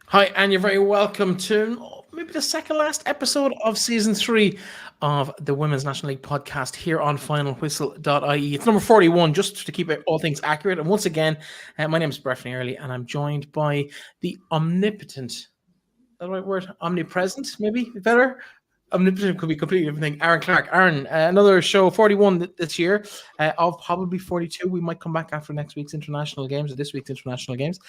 Hi, and you're very welcome to maybe the second last episode of season 3 of the Women's National League podcast here on finalwhistle.ie. It's number 41, just to keep it all things accurate. And once again, my name is Breifne Earley, and I'm joined by the omnipotent, is that the right word? Omnipresent, maybe better? Omnipotent could be completely different thing. Aaron Clarke. Aaron, another show, 41 this year, of probably 42. We might come back after next week's international games, or this week's international games,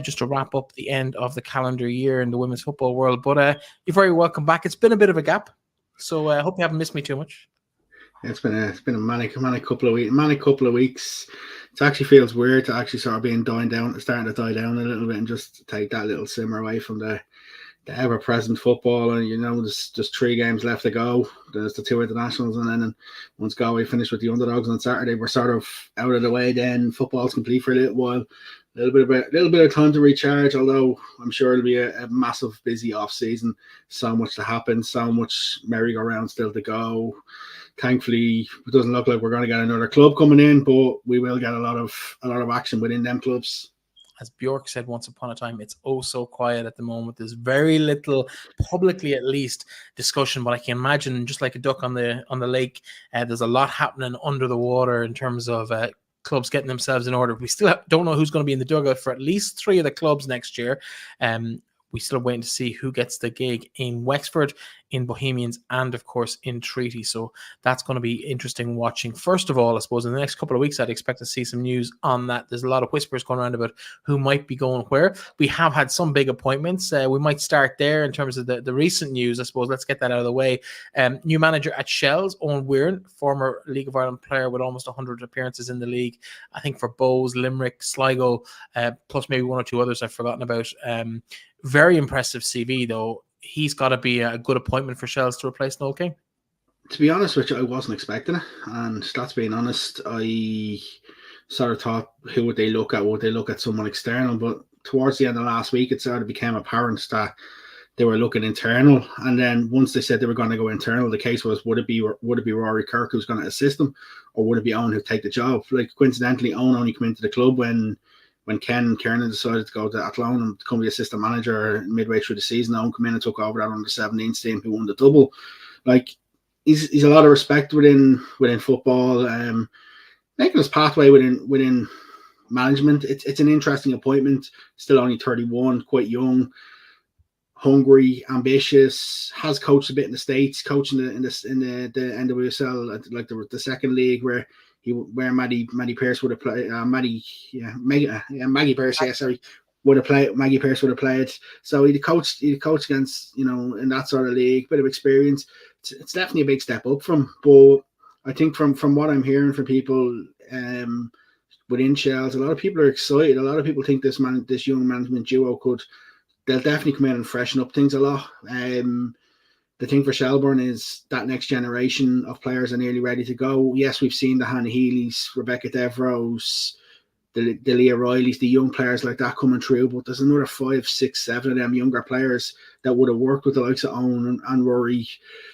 just to wrap up the end of the calendar year in the women's football world. But you're very welcome back. It's been a bit of a gap, so I hope you haven't missed me too much. It's been a manic couple of weeks. It actually feels weird to actually sort of starting to die down a little bit, and just take that little simmer away from the ever-present football. And there's just 3 games left to go. There's the 2 internationals, and then once Galway finish with the underdogs on Saturday, we're sort of out of the way. Then football's complete for a little while. A little bit of time to recharge, although I'm sure it'll be a massive busy off season. So much to happen, so much merry-go-round still to go. Thankfully, it doesn't look like we're going to get another club coming in, but we will get a lot of action within them clubs. As Bjork said once upon a time, it's oh so quiet at the moment. There's very little, publicly at least, discussion. But I can imagine, just like a duck on the lake, there's a lot happening under the water in terms of clubs getting themselves in order. We still don't know who's going to be in the dugout for at least 3 of the clubs next year. We still waiting to see who gets the gig in Wexford, in Bohemians, and of course in Treaty. So that's going to be interesting watching. First of all, I suppose in the next couple of weeks, I'd expect to see some news on that. There's a lot of whispers going around about who might be going where. We have had some big appointments. We might start there in terms of the recent news, I suppose. Let's get that out of the way. New manager at Shels, Eoin Wearen, former League of Ireland player with almost 100 appearances in the league. I think for Bows, Limerick, Sligo, plus maybe 1 or 2 others I've forgotten about. Very impressive CV, though. He's got to be a good appointment for Shels to replace Noel King. To be honest with you, I wasn't expecting it, and that's being honest. I sort of thought, who would they look at? Would they look at someone external? But towards the end of last week, it sort of became apparent that they were looking internal. And then once they said they were going to go internal, the case was, would it be Rory Kirk who's going to assist them, or would it be Eoin who'd take the job? Like, coincidentally, Eoin only came into the club when Ken and Kiernan decided to go to Athlone and become the assistant manager midway through the season. Eoin came in and took over that under 17s team who won the double. Like, he's a lot of respect within football. Making his pathway within management. It's an interesting appointment. Still only 31, quite young, hungry, ambitious. Has coached a bit in the States, coaching in the NWSL, like the second league where Maggie Pearce would have played. Maggie Pearce, sorry, would have played. Maggie Pearce would have played. So he coached against, in that sort of league, bit of experience. It's definitely a big step up from. But I think from what I'm hearing from people within Shels, a lot of people are excited. A lot of people think this young management duo they'll definitely come in and freshen up things a lot. The thing for Shelbourne is that next generation of players are nearly ready to go. Yes, we've seen the Hannah Healy's, Rebecca Devereaux, the Leah Rileys, the young players like that coming through, but there's another 5, 6, 7 of them younger players that would have worked with the likes of Eoin and Rory.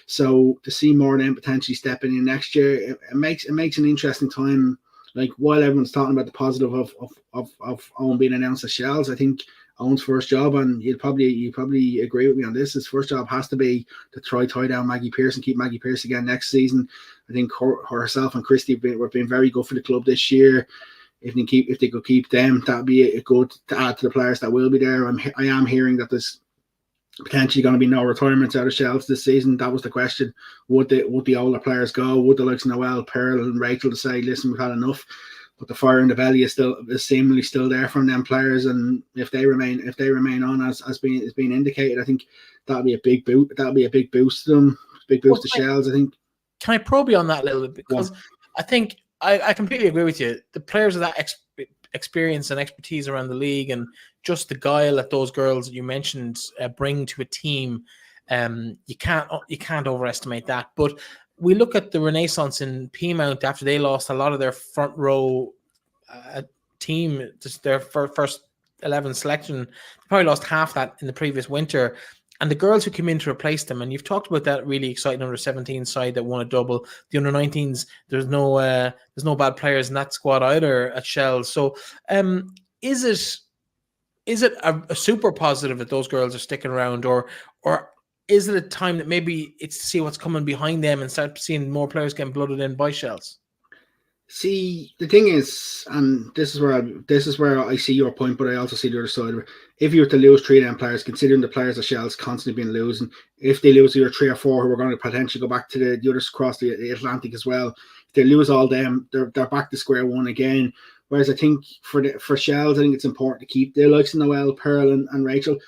So to see more of them potentially stepping in next year, it makes an interesting time. Like, while everyone's talking about the positive of Eoin being announced as Shels, I think Eoin's first job, and you probably agree with me on this, his first job has to be to try tie down Maggie Pearce and keep Maggie Pearce again next season. I think herself and Christy were being very good for the club this year. If they could keep them, that'd be a good to add to the players that will be there. I am hearing that there's potentially going to be no retirements out of Shels this season. That was the question. Would the older players go? Would the likes of Noel, Pearl, and Rachel to say, listen, we've had enough? But the fire in the belly is seemingly still there from them players, and if they remain on as being indicated, I think that'll be a big boot. That'll be a big boost to them, big boost to Shels, I think. Can I probe you on that a little bit? Because I think I completely agree with you. The players of that experience and expertise around the league, and just the guile that those girls that you mentioned bring to a team, you can't overestimate that. But we look at the renaissance in Peamount after they lost a lot of their front row team, just their first 11 selection. They probably lost half that in the previous winter. And the girls who came in to replace them, and you've talked about that really exciting under 17 side that won a double. The under 19s, there's no bad players in that squad either at Shels. So is it is it a super positive that those girls are sticking around, or is it a time that maybe it's to see what's coming behind them and start seeing more players getting blooded in by Shels? See, the thing is, and this is where I see your point, but I also see the other side of it. If you were to lose 3 of them players, considering the players that Shels constantly been losing, if they lose either 3 or 4 who are going to potentially go back to the others across the Atlantic as well, if they lose all them, they're back to square one again. Whereas I think for Shels, I think it's important to keep the likes of Noel, Pearl, and Rachel.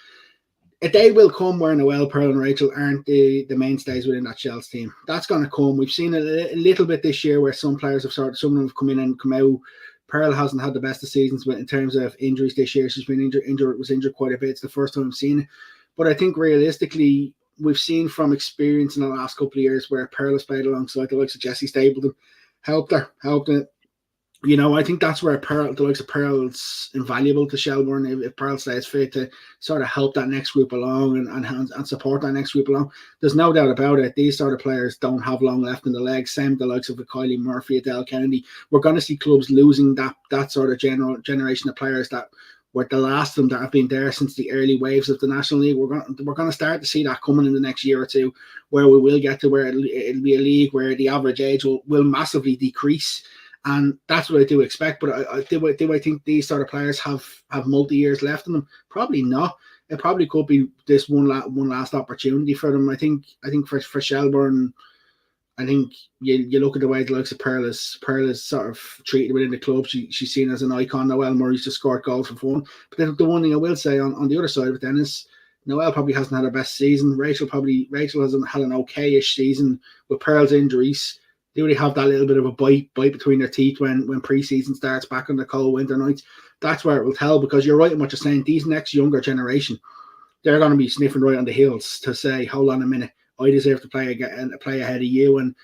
A day will come where Noel, Pearl, and Rachel aren't the mainstays within that Shels team. That's going to come. We've seen a little bit this year where some players have started, some of them have come in and come out. Pearl hasn't had the best of seasons, but in terms of injuries this year, she's been injured quite a bit. It's the first time I've seen it. But I think realistically, we've seen from experience in the last couple of years where Pearl has played alongside the likes of Jessie Stapleton, helped her. I think that's where the likes of Pearl's invaluable to Shelbourne if Pearl stays fit to sort of help that next group along and support that next group along. There's no doubt about it. These sort of players don't have long left in the legs. Same with the likes of Kylie Murphy, Adele Kennedy. We're going to see clubs losing that sort of generation of players that were the last of them that have been there since the early waves of the National League. We're going to start to see that coming in the next year or two, where we will get to where it'll be a league where the average age will massively decrease. And that's what I do expect. But do I think these sort of players have multi-years left in them? Probably not. It probably could be this one last opportunity for them. I think for Shelbourne, I think you look at the way the likes of Pearl is sort of treated within the club. She's seen as an icon. Noel Murray's just scored goals for fun. But the one thing I will say on the other side of it then is Noel probably hasn't had her best season. Rachel hasn't had an okay-ish season with Pearl's injuries. They already have that little bit of a bite between their teeth when pre-season starts back on the cold winter nights. That's where it will tell, because you're right in what you're saying. These next younger generation, they're going to be sniffing right on the heels to say, hold on a minute, I deserve to play ahead of you. And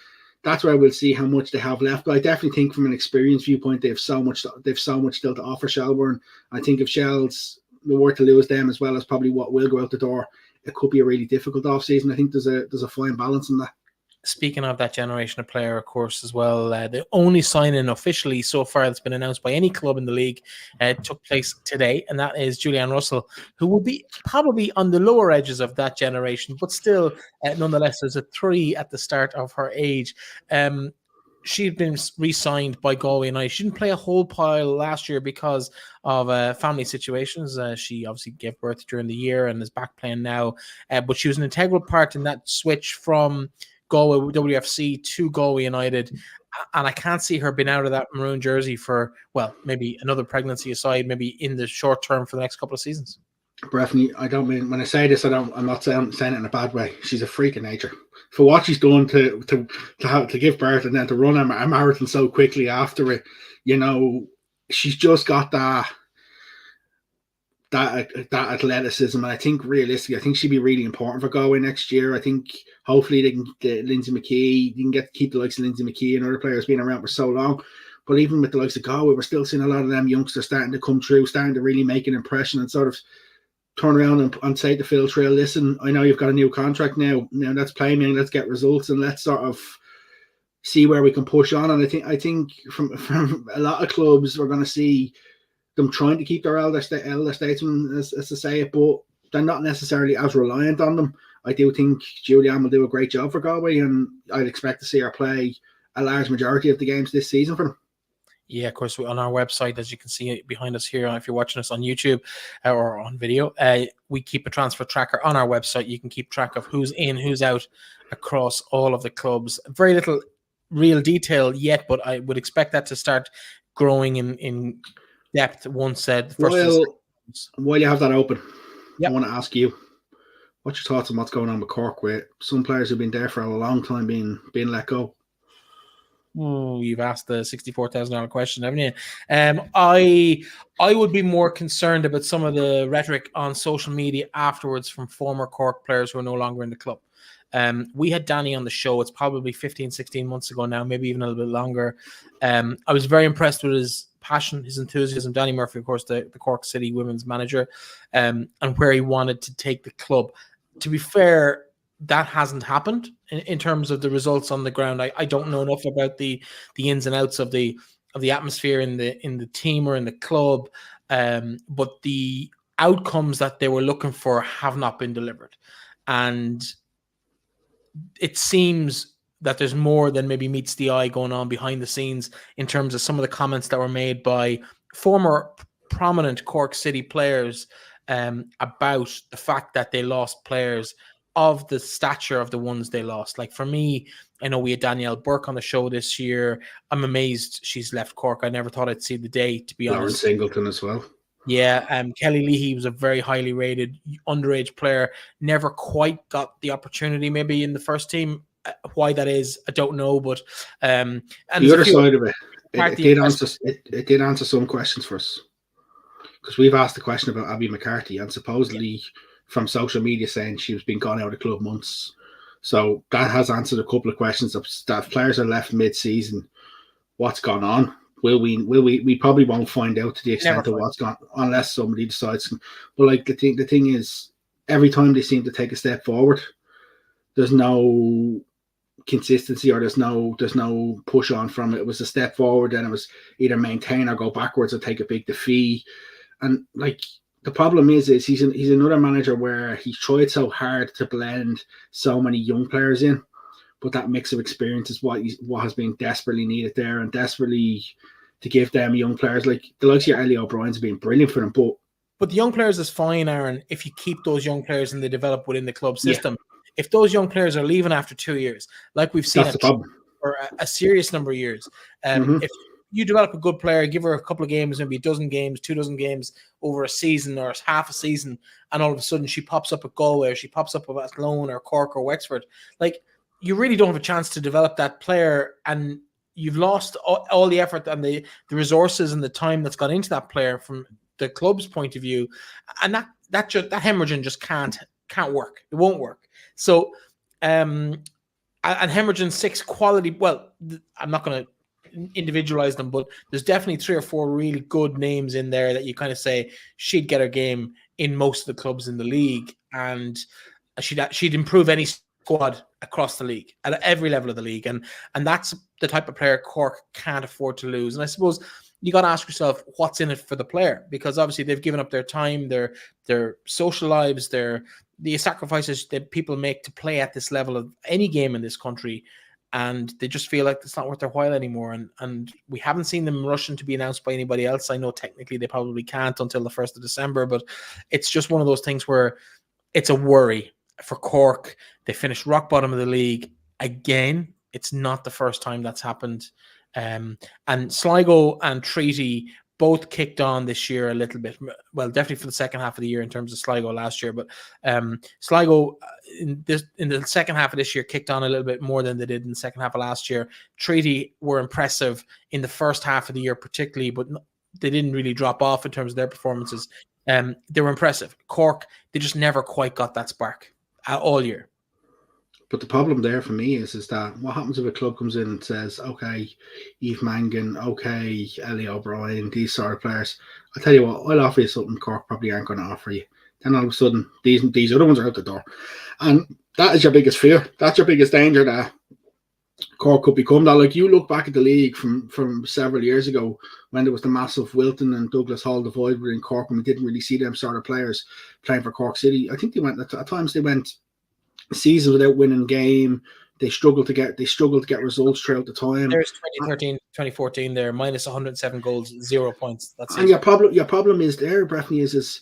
that's where we'll see how much they have left. But I definitely think from an experience viewpoint, they have so much still to offer Shelbourne. I think if Shels were to lose them as well as probably what will go out the door, it could be a really difficult off-season. I think there's a fine balance in that. Speaking of that generation of player, of course, as well, the only signing officially so far that's been announced by any club in the league took place today, and that is Julianne Russell, who will be probably on the lower edges of that generation, but still, nonetheless, there's a 3 at the start of her age. She'd been re-signed by Galway United. She didn't play a whole pile last year because of family situations. She obviously gave birth during the year and is back playing now, but she was an integral part in that switch from Galway WFC to Galway United, and I can't see her being out of that maroon jersey for, well, maybe another pregnancy aside, maybe in the short term for the next couple of seasons. Breifne, I don't mean, when I say this, I'm not saying it in a bad way. She's a freak of nature. For what she's done to give birth and then to run a marathon so quickly after it, she's just got that athleticism. And I think realistically, she'd be really important for Galway next year. I think hopefully they can get Lindsay McKee. You can keep the likes of Lindsay McKee and other players being around for so long. But even with the likes of Galway, we're still seeing a lot of them youngsters starting to come through, starting to really make an impression and sort of turn around and say to Phil Trill, listen, I know you've got a new contract now. Now let's play me and let's get results and let's sort of see where we can push on. And I think from a lot of clubs, we're going to see them trying to keep their elder statesmen, as to say it, but they're not necessarily as reliant on them. I do think Julianne will do a great job for Galway, and I'd expect to see her play a large majority of the games this season for them. Yeah, of course, on our website, as you can see behind us here, if you're watching us on YouTube or on video, we keep a transfer tracker on our website. You can keep track of who's in, who's out across all of the clubs. Very little real detail yet, but I would expect that to start growing in depth once said. While you have that open, yep. I want to ask you, what's your thoughts on what's going on with Cork, with some players who've been there for a long time being let go? Oh, you've asked the $64,000 question, haven't you? I would be more concerned about some of the rhetoric on social media afterwards from former Cork players who are no longer in the club. We had Danny on the show. It's probably 15, 16 months ago now, maybe even a little bit longer. I was very impressed with his passion, his enthusiasm. Danny Murphy, of course, the Cork City women's manager, and where he wanted to take the club. To be fair, that hasn't happened in terms of the results on the ground. I don't know enough about the ins and outs of the atmosphere in the team or in the club, but the outcomes that they were looking for have not been delivered. And it seems that there's more than maybe meets the eye going on behind the scenes in terms of some of the comments that were made by former prominent Cork City players about the fact that they lost players of the stature of the ones they lost. Like for me, I know we had Danielle Burke on the show this year. I'm amazed she's left Cork. I never thought I'd see the day, to be Lauren honest. Singleton as well. Yeah, Kelly Leahy was a very highly rated underage player. Never quite got the opportunity maybe in the first team. Why that is, I don't know. But and the other side of it, it did answer some questions for us. Because we've asked the question about Abby McCarthy, and supposedly from social media saying she was being gone out of the club months. So that has answered a couple of questions of that players are left mid-season. What's gone on? Will we probably won't find out to the extent of what's gone unless somebody decides. But like the thing is, every time they seem to take a step forward, there's no consistency or there's no push on from it. It was a step forward, then it was either maintain or go backwards or take a big defeat. And like the problem is he's another manager where he tried so hard to blend so many young players in. But that mix of experience is what has been desperately needed there, and desperately to give them young players like the likes of Earley O'Brien's been brilliant for them. But the young players is fine, Aaron, if you keep those young players and they develop within the club system. Yeah. If those young players are leaving after 2 years, like we've seen for a serious number of years, if you develop a good player, give her a couple of games, maybe a dozen games, 2 dozen games over a season or half a season, and all of a sudden she pops up at Galway or she pops up at Athlone or Cork or Wexford, like you really don't have a chance to develop that player, and you've lost all the effort and the resources and the time that's gone into that player from the club's point of view, and that hemorrhaging just can't work. It won't work. So, and hemorrhaging 6 quality. Well, I'm not going to individualize them, but there's definitely 3 or 4 really good names in there that you kind of say she'd get her game in most of the clubs in the league, and she'd improve any squad across the league at every level of the league, and that's the type of player Cork can't afford to lose. And I suppose you got to ask yourself what's in it for the player, because obviously they've given up their time, their social lives, the sacrifices that people make to play at this level of any game in this country, and they just feel like it's not worth their while anymore. And we haven't seen them rushing to be announced by anybody else. I know technically they probably can't until the 1st of December, but it's just one of those things where it's a worry for Cork. They finished rock bottom of the league again. It's not the first time that's happened. And Sligo and Treaty both kicked on this year a little bit. Well, definitely for the second half of the year in terms of Sligo last year, but Sligo in the second half of this year kicked on a little bit more than they did in the second half of last year. Treaty were impressive in the first half of the year particularly, but they didn't really drop off in terms of their performances. They were impressive. Cork, they just never quite got that spark all year. But the problem there for me is that what happens if a club comes in and says, okay, Eve Mangan, okay, Ellie O'Brien, these sort of players, I'll tell you what, I'll offer you something Cork probably aren't going to offer you. Then all of a sudden, these other ones are out the door. And that is your biggest fear. That's your biggest danger, that Cork could become that. Like, you look back at the league from several years ago when there was the massive Wilton and Douglas Hall divide within Cork, and we didn't really see them sort of players playing for Cork City. I think at times they went seasons without winning game. They struggled to get results throughout the time. There's 2013, 2014 there, minus 107 goals, 0 points. That's and it. Your problem is there, Breifne, is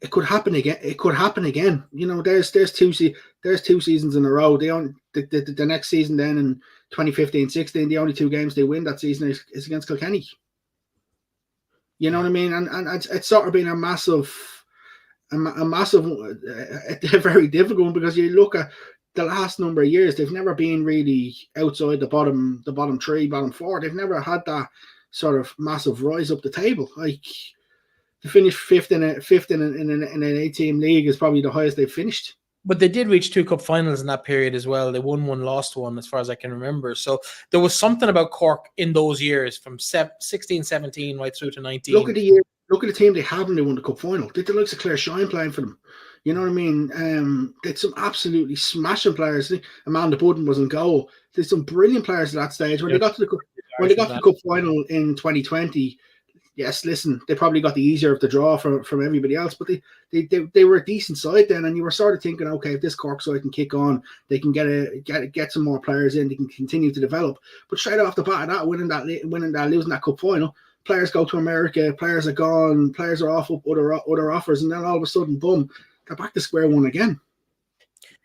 it could happen again. It could happen again. You know, there's 2 seasons in a row. The next season then in 2015-16, the only 2 games they win that season is against Kilkenny. You know what I mean? And it's sort of been a very difficult one, because you look at the last number of years, they've never been really outside the bottom 3, bottom 4. They've never had that sort of massive rise up the table. Like, to finish fifth in an 8-team league is probably the highest they've finished. But they did reach 2 cup finals in that period as well. They won 1, lost 1, as far as I can remember. So there was something about Cork in those years, from 16, 17 right through to 19. Look at the team they have when they won the cup final. They did the likes of Claire Shine playing for them. You know what I mean? They had some absolutely smashing players. Amanda Budden was in goal. There's some brilliant players at that stage. When they got to the cup final in 2020, yes, listen, they probably got the easier of the draw from everybody else, but they were a decent side then, and you were sort of thinking, okay, if this Cork side can kick on, they can get some more players in, they can continue to develop. But straight off the bat of that, losing that cup final, players go to America, players are gone, players are off up other offers, and then all of a sudden, boom, they're back to square one again.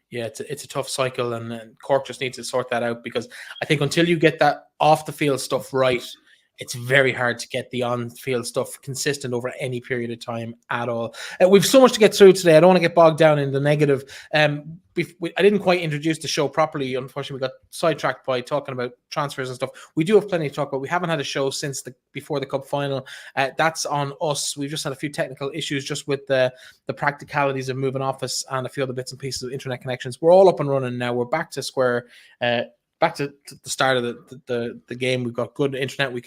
Yeah, it's a tough cycle, and Cork just needs to sort that out, because I think until you get that off the field stuff right, it's very hard to get the on-field stuff consistent over any period of time at all. We've so much to get through today. I don't want to get bogged down in the negative. I didn't quite introduce the show properly. Unfortunately, we got sidetracked by talking about transfers and stuff. We do have plenty to talk about. We haven't had a show since before the Cup final. That's on us. We've just had a few technical issues just with the practicalities of moving office and a few other bits and pieces of internet connections. We're all up and running now. We're back to square. Back to the start of the game. We've got good internet. We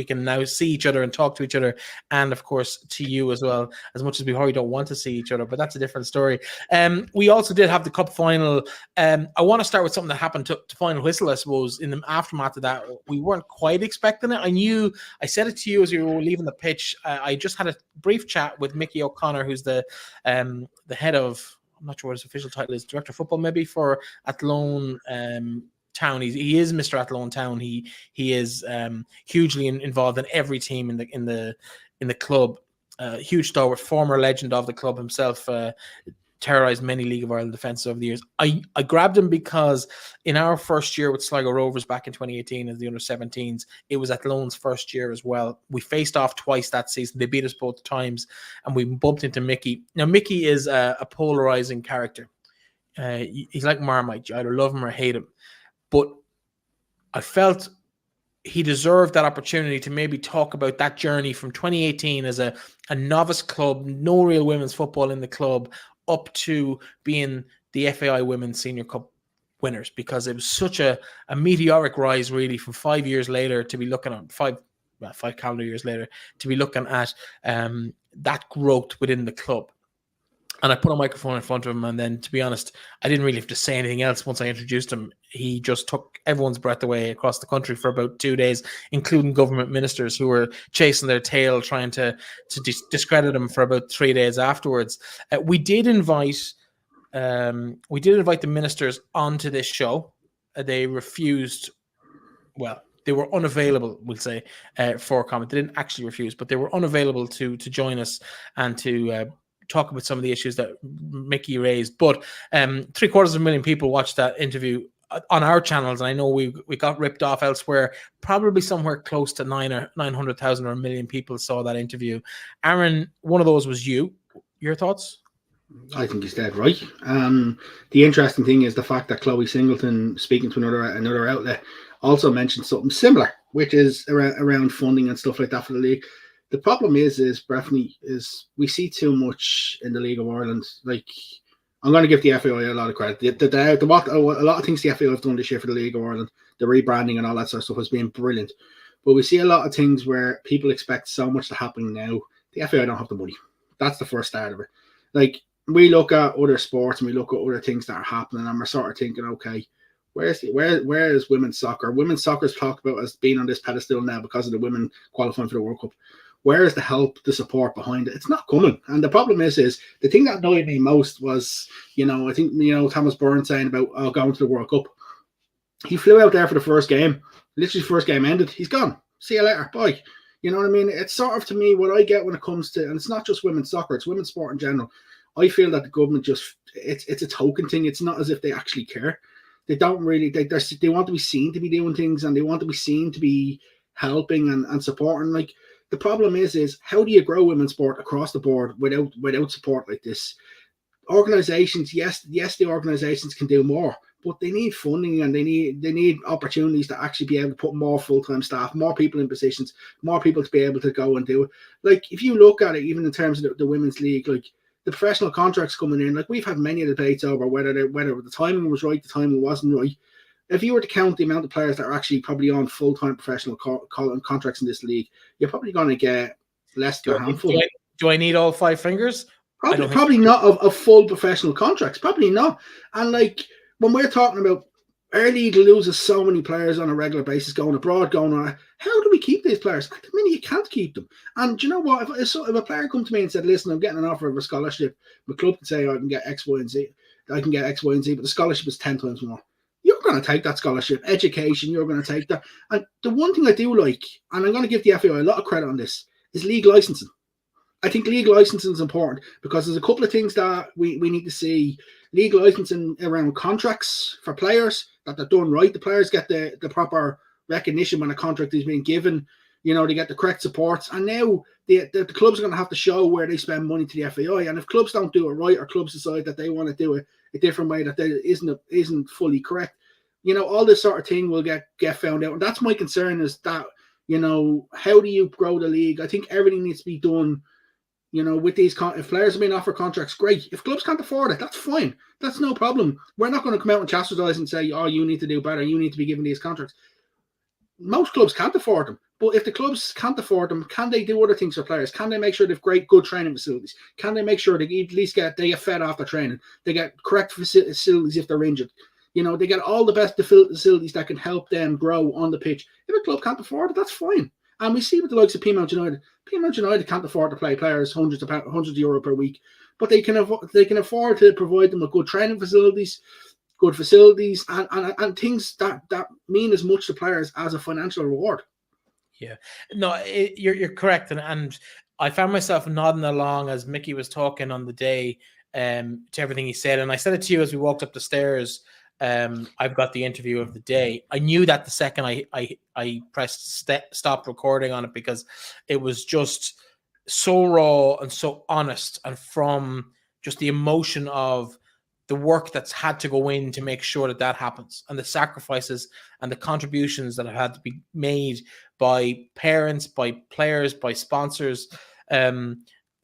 can now see each other and talk to each other, and of course to you as well, as much as we probably don't want to see each other, but that's a different story. We also did have the cup final. I want to start with something that happened to final whistle, I suppose. In the aftermath of that, we weren't quite expecting it. I said it to you as you were leaving the pitch. I just had a brief chat with Mickey O'Connor, who's the head of, I'm not sure what his official title is, director of football maybe for Athlone Town. He is Mr. Athlone Town. He is hugely involved in every team in the club. Huge stalwart, former legend of the club himself. Terrorized many League of Ireland defences over the years. I grabbed him because in our first year with Sligo Rovers back in 2018 as the under-17s, it was Athlone's first year as well. We faced off twice that season. They beat us both times, and we bumped into Mickey. Now, Mickey is a polarising character. He's like Marmite. You either love him or hate him. But I felt he deserved that opportunity to maybe talk about that journey from 2018 as a novice club, no real women's football in the club, up to being the FAI Women's Senior Cup winners, because it was such a meteoric rise, really, from 5 years later to be looking at five calendar years later to be looking at that growth within the club. And I put a microphone in front of him, and then, to be honest, I didn't really have to say anything else once I introduced him. He just took everyone's breath away across the country for about 2 days, including government ministers who were chasing their tail, trying to discredit him for about 3 days afterwards. We did invite the ministers onto this show. They refused. Well, they were unavailable, we'll say, for comment. They didn't actually refuse, but they were unavailable to join us and to talk about some of the issues that Mickey raised. But 750,000 people watched that interview on our channels, and I know we got ripped off elsewhere. Probably somewhere close to 900,000 or 1 million people saw that interview. Aaron, one of those was you. Your thoughts? I think he's dead right. The interesting thing is the fact that Chloe Singleton, speaking to another outlet, also mentioned something similar, which is around funding and stuff like that for the league. The problem is Breifne, is we see too much in the League of Ireland. Like, I'm going to give the FAI a lot of credit. A lot of things the FAI have done this year for the League of Ireland, the rebranding and all that sort of stuff has been brilliant. But we see a lot of things where people expect so much to happen now. The FAI don't have the money. That's the first start of it. Like, we look at other sports and we look at other things that are happening, and we're sort of thinking, okay, where is women's soccer? Women's soccer is talked about as being on this pedestal now because of the women qualifying for the World Cup. Where is the help, the support behind it? It's not coming. And the problem is the thing that annoyed me most was, I think, Thomas Byrne saying about going to the World Cup. He flew out there for the first game. Literally, first game ended. He's gone. See you later. Bye. You know what I mean? It's sort of, to me, what I get when it comes to, and it's not just women's soccer, it's women's sport in general. I feel that the government it's a token thing. It's not as if they actually care. They don't really, they want to be seen to be doing things, and they want to be seen to be helping and supporting. Like, the problem is how do you grow women's sport across the board without support like this? Organizations, yes, the organizations can do more, but they need funding, and they need opportunities to actually be able to put more full-time staff, more people in positions, more people to be able to go and do it. Like, if you look at it, even in terms of the women's league, like the professional contracts coming in, like we've had many debates over whether the timing was right, the timing wasn't right. If you were to count the amount of players that are actually probably on full-time professional contracts in this league, you're probably going to get less than a handful. Do I need all 5 fingers? Probably not of full professional contracts. Probably not. And like, when we're talking about Our league loses so many players on a regular basis going abroad, going on. How do we keep these players? At the minute, you can't keep them. And do you know what? If a player come to me and said, listen, I'm getting an offer of a scholarship, the club can say, I can get X, Y, and Z. I can get X, Y, and Z, but the scholarship is 10 times more. You're going to take that scholarship. Education, you're going to take that. And the one thing I do like, and I'm going to give the FAI a lot of credit on this, is league licensing. I think league licensing is important because there's a couple of things that we need to see. League licensing around contracts for players, that they're done right. The players get the proper recognition when a contract is being given. You know, they get the correct supports. And now the clubs are going to have to show where they spend money to the FAI. And if clubs don't do it right, or clubs decide that they want to do it a different way that isn't fully correct, you know, all this sort of thing will get found out. And that's my concern, is that, you know, how do you grow the league? I think everything needs to be done. You know, with these, if players are being offered contracts, great. If clubs can't afford it, that's fine. That's no problem. We're not going to come out and chastise and say, oh, you need to do better. You need to be given these contracts. Most clubs can't afford them. But if the clubs can't afford them, can they do other things for players? Can they make sure they've good training facilities? Can they make sure they at least get fed after training? They get correct facilities if they're injured. You know, they get all the best facilities that can help them grow on the pitch. If a club can't afford it, that's fine. And we see with the likes of Peamount United. Peamount United can't afford to play players hundreds of euro per week, but they can afford to provide them with good training facilities, and things that mean as much to players as a financial reward. Yeah, no, you're correct, and I found myself nodding along as Mickey was talking on the day to everything he said, and I said it to you as we walked up the stairs. I've got the interview of the day. I knew that the second I pressed stop recording on it, because it was just so raw and so honest, and from just the emotion of the work that's had to go in to make sure that happens, and the sacrifices and the contributions that have had to be made by parents, by players, by sponsors. And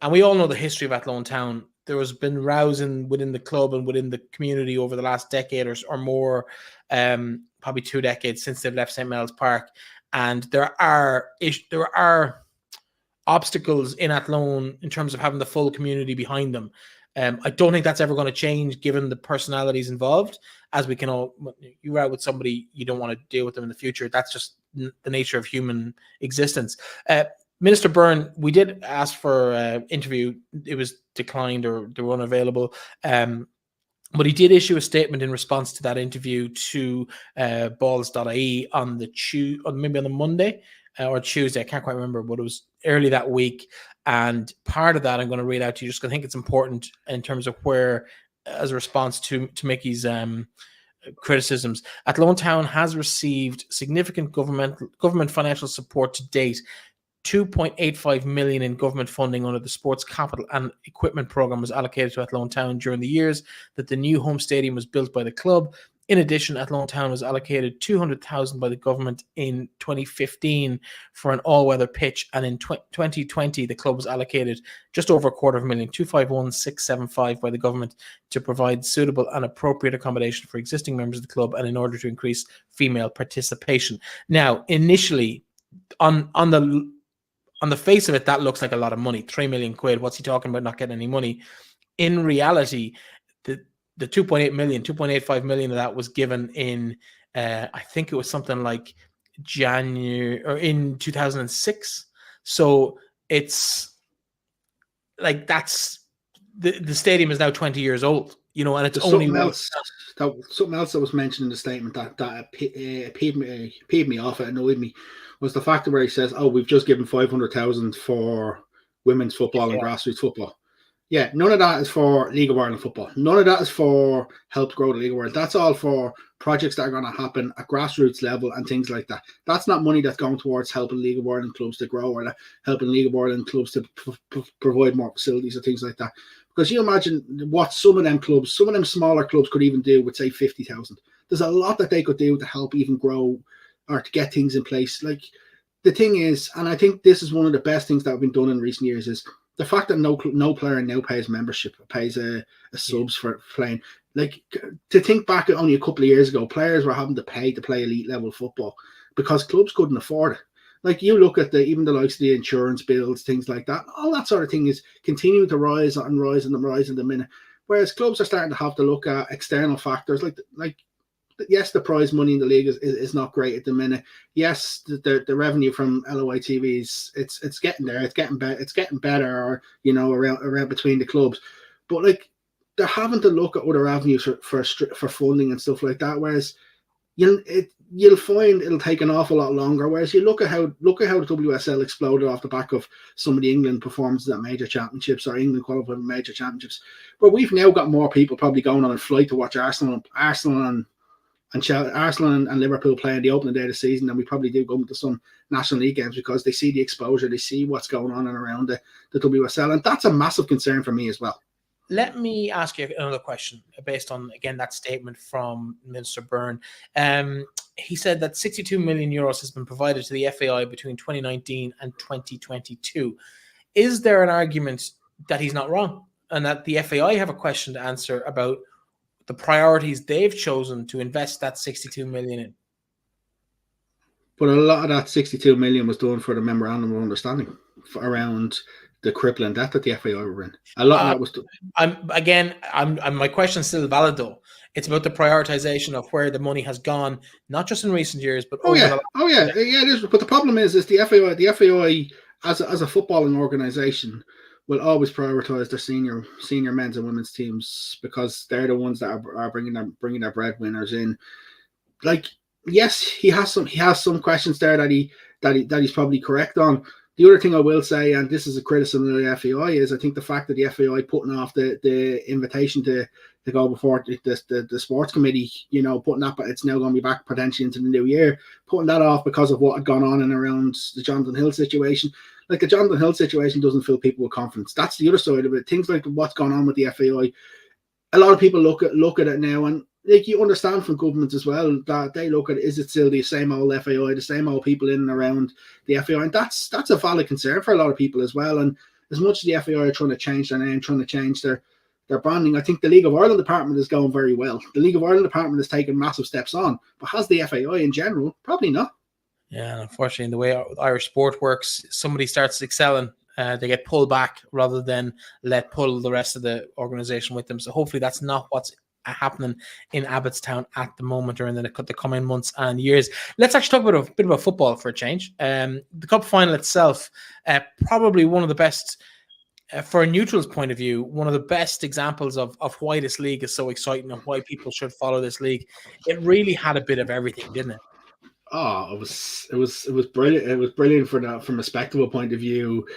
we all know the history of Athlone Town. There has been rousing within the club and within the community over the last decade or more, probably 2 decades since they've left St. Mel's Park. And there are obstacles in Athlone in terms of having the full community behind them. I don't think that's ever going to change given the personalities involved. As we can all, you're out with somebody, you don't want to deal with them in the future. That's just the nature of human existence. Minister Byrne, we did ask for an interview. It was declined, or they were unavailable. But he did issue a statement in response to that interview to balls.ie on maybe on the Monday or Tuesday. I can't quite remember, but it was early that week. And part of that I'm going to read out to you, just because I think it's important in terms of where, as a response to Mickey's criticisms. Athlone Town has received significant government financial support to date. 2.85 million in government funding under the Sports Capital and Equipment Programme was allocated to Athlone Town during the years that the new home stadium was built by the club. In addition, Athlone Town was allocated 200,000 by the government in 2015 for an all-weather pitch, and in 2020 the club was allocated just over $250,000, 251,675 by the government to provide suitable and appropriate accommodation for existing members of the club, and in order to increase female participation. Now, initially, on the face of it, that looks like a lot of money. 3 million quid. What's he talking about not getting any money? In reality, the 2.85 million of that was given in, I think it was something like January or in 2006. So it's like the stadium is now 20 years old, you know, and it's only something else that was mentioned in the statement that peed me off. It annoyed me, was the fact where he says, "Oh, we've just given 500,000 for women's football and grassroots football." Yeah, none of that is for League of Ireland football. None of that is for help grow the League of Ireland. That's all for projects that are going to happen at grassroots level and things like that. That's not money that's going towards helping League of Ireland clubs to grow, or helping League of Ireland clubs to provide more facilities or things like that. Because you imagine what some of them smaller clubs could even do with, say, 50,000. There's a lot that they could do to help even grow or to get things in place. Like, the thing is, and I think this is one of the best things that have been done in recent years, is the fact that no player now pays membership, pays a subs for playing. Like, to think back only a couple of years ago, players were having to pay to play elite level football because clubs couldn't afford it. Like, you look at even the likes of the insurance bills, things like that, all that sort of thing is continuing to rise in the minute. Whereas clubs are starting to have to look at external factors like yes, the prize money in the league is not great at the minute. Yes, the revenue from LOI TVs it's getting there. It's getting better. It's getting better, or around between the clubs. But like they're having to look at other avenues for funding and stuff like that. Whereas you'll find it'll take an awful lot longer. Whereas you look at how the WSL exploded off the back of some of the England performances at major championships, or England qualified in major championships. But we've now got more people probably going on a flight to watch Arsenal and Liverpool play on the opening day of the season than we probably do going to some National League games, because they see the exposure, they see what's going on and around the WSL, and that's a massive concern for me as well. Let me ask you another question based on, again, that statement from Minister Byrne. He said that 62 million euros has been provided to the FAI between 2019 and 2022. Is there an argument that he's not wrong, and that the FAI have a question to answer about the priorities they've chosen to invest that 62 million in? But a lot of that 62 million was done for the memorandum of understanding around the crippling debt that the FAI were in. A lot of that was done. My question is still valid though. It's about the prioritization of where the money has gone, not just in recent years, but it is. But the problem is the FAI as a footballing organisation will always prioritise their senior men's and women's teams, because they're the ones that are bringing their breadwinners in. Like, yes, he has some questions there that he's probably correct on. The other thing I will say, and this is a criticism of the FAI, is I think the fact that the FAI putting off the invitation to go before the sports committee, putting that, but it's now going to be back potentially into the new year, putting that off because of what had gone on and around the Jonathan Hill situation. Like, the Jonathan Hill situation doesn't fill people with confidence. That's the other side of it. Things like what's gone on with the FAI. A lot of people look at it now, and like, you understand from governments as well that they look at, is it still the same old FAI, the same old people in and around the FAI? And that's a valid concern for a lot of people as well. And as much as the FAI are trying to change their name, trying to change their branding, I think the League of Ireland department is going very well. The League of Ireland department has taken massive steps on, but has the FAI in general? Probably not. Yeah, and unfortunately, in the way Irish sport works, somebody starts excelling, they get pulled back rather than pull the rest of the organisation with them. So hopefully that's not what's happening in Abbottstown at the moment, or in the coming months and years. Let's actually talk about a bit about football for a change. The cup final itself, probably one of the best, for a neutral's point of view, one of the best examples of why this league is so exciting and why people should follow this league. It really had a bit of everything, didn't it? Oh, it was brilliant. It was brilliant from a spectacle point of view.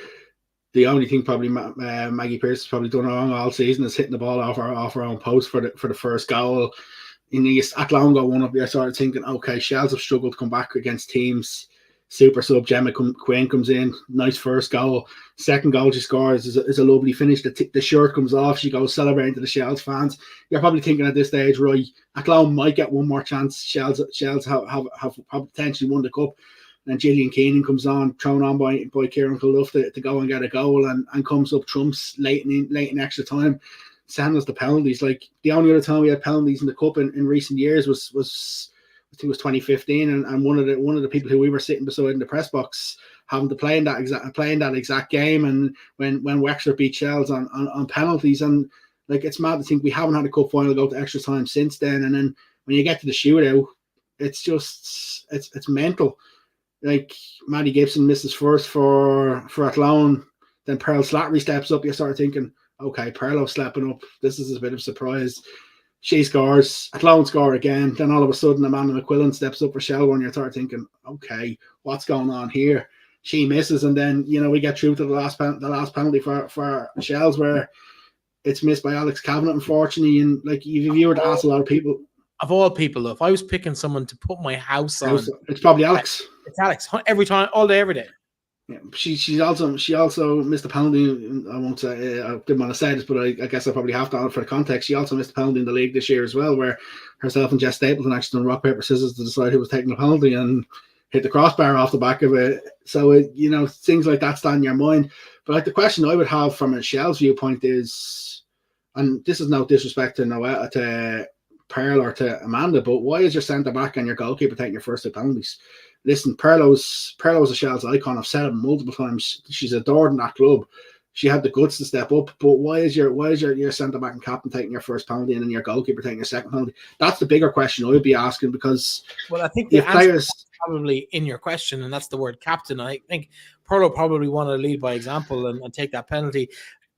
The only thing probably Maggie Pearce has probably done wrong all season is hitting the ball off her own post for the first goal. In the Athlone got one up, you're sort of thinking, okay, Shels have struggled to come back against teams. Super sub Gemma Quinn comes in, nice first goal. Second goal she scores is a lovely finish. The shirt comes off, she goes celebrating to the Shels fans. You're probably thinking at this stage, right, Athlone might get one more chance. Shels have potentially won the cup. And Gillian Keenan comes on, thrown on by Kieran Clough to go and get a goal, and comes up trumps late in extra time. Send us the penalties. Like, the only other time we had penalties in the cup in recent years was I think it was 2015, and one of the people who we were sitting beside in the press box having to play in that exact game, and when Wexford beat Shels on penalties, and like, it's mad to think we haven't had a cup final go to extra time since then. And then when you get to the shootout, it's just it's mental. Like, Maddie Gibson misses first for Athlone, then Pearl Slattery steps up. You start thinking, okay, Pearl's stepping up. This is a bit of a surprise. She scores, Athlone score again. Then all of a sudden, Amanda McQuillan steps up for Shelbourne. You start thinking, okay, what's going on here? She misses, and then we get through to the last penalty for Shels, where it's missed by Alex Kavanagh, unfortunately. And like, if you were to ask a lot of people, of all people, though, if I was picking someone to put my house on, it's probably Alex. It's Alex every time, all day, every day. Yeah, she also missed a penalty. I won't say, I didn't want to say this, but I guess I probably have to add for the context. She also missed a penalty in the league this year as well, where herself and Jess Stapleton actually done rock paper scissors to decide who was taking the penalty, and hit the crossbar off the back of it. So things like that stand in your mind. But like, the question I would have from a Shels viewpoint is, and this is no disrespect to Noel, to Pearl or to Amanda, but why is your centre back and your goalkeeper taking your first two penalties? Listen, Pearl's a Shels icon. I've said it multiple times. She's adored in that club. she had the guts to step up. But why is your centre back and captain taking your first penalty and then your goalkeeper taking your second penalty? That's the bigger question I would be asking, because well, I think the if answer players probably in your question, and that's the word captain. I think Perlo probably wanted to lead by example and take that penalty.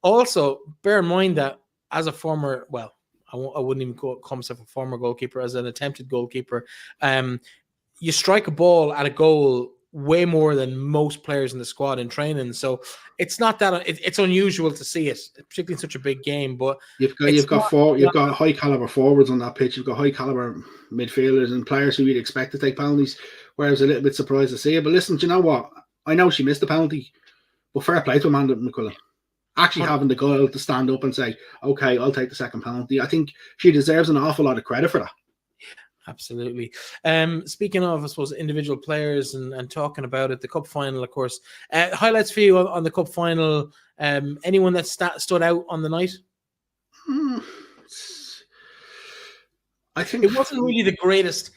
Also, bear in mind that as a former, well, I wouldn't even call myself a former goalkeeper, as an attempted goalkeeper, you strike a ball at a goal way more than most players in the squad in training. So it's not that it's unusual to see it, particularly in such a big game. But you've got high caliber forwards on that pitch. You've got high caliber midfielders and players who you'd expect to take penalties. Where I was a little bit surprised to see it. But listen, do you know what? I know she missed the penalty, but fair play to Amanda McCullough. Actually having the goal to stand up and say, okay, I'll take the second penalty. I think she deserves an awful lot of credit for that. Absolutely. Speaking of, I suppose, individual players and talking about it, the cup final, of course. Highlights for you on the cup final. Anyone that stood out on the night? I think it wasn't really the greatest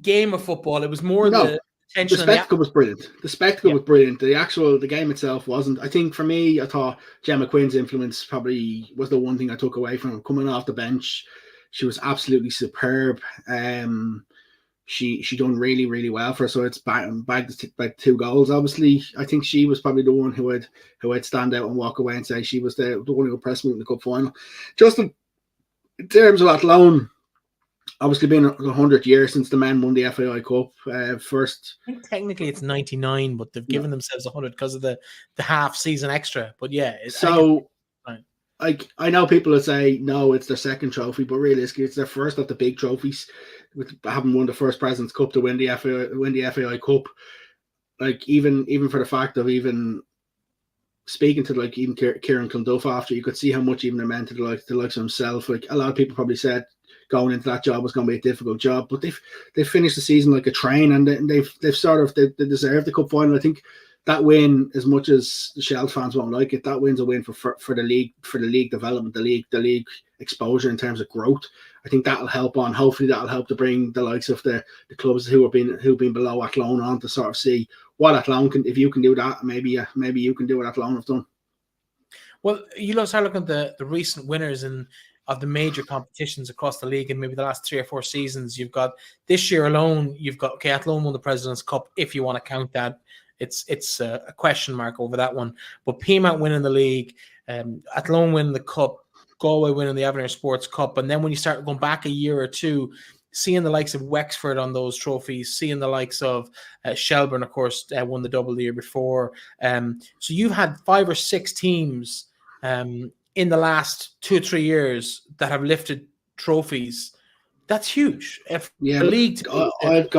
game of football. It was more the tension. The spectacle was brilliant. The spectacle was brilliant. The game itself wasn't. I think for me, I thought Gemma Quinn's influence probably was the one thing I took away from her. Coming off the bench, she was absolutely superb. She done really, really well for her. So it's bagged 2 goals. Obviously, I think she was probably the one who would stand out and walk away and say she was the one who impressed me in the cup final. Just in terms of Athlone, obviously been 100 years since the men won the FAI Cup first. I think technically it's 99, but they've given themselves 100 because of the half season extra. But yeah, I know people would say no, it's their second trophy, but realistically, it's their first of the big trophies. With having won the first President's Cup to win the FAI Cup, like even for the fact of even speaking to like even Kieran Clonduff after, you could see how much even it meant to the likes of himself. Like a lot of people probably said going into that job was going to be a difficult job, but they've finished the season like a train, and they've they deserve the cup final. I think that win, as much as the Shels fans won't like it, that win's a win for the league development, the league exposure in terms of growth. I think that'll help on. Hopefully, that'll help to bring the likes of the clubs who've been below Athlone on to sort of see what Athlone can. If you can do that, maybe you can do what Athlone have done. Well, you start looking at the recent winners of the major competitions across the league, and maybe the last 3 or 4 seasons. You've got this year alone. You've got Athlone won the President's Cup, if you want to count that. It's a question mark over that one. But Peamount winning the league, Athlone winning the cup, Galway winning the Avenir Sports Cup, and then when you start going back a year or two, seeing the likes of Wexford on those trophies, seeing the likes of Shelbourne, of course, won the double the year before. So you've had 5 or 6 teams in the last 2 or 3 years that have lifted trophies. That's huge. If the league, I'd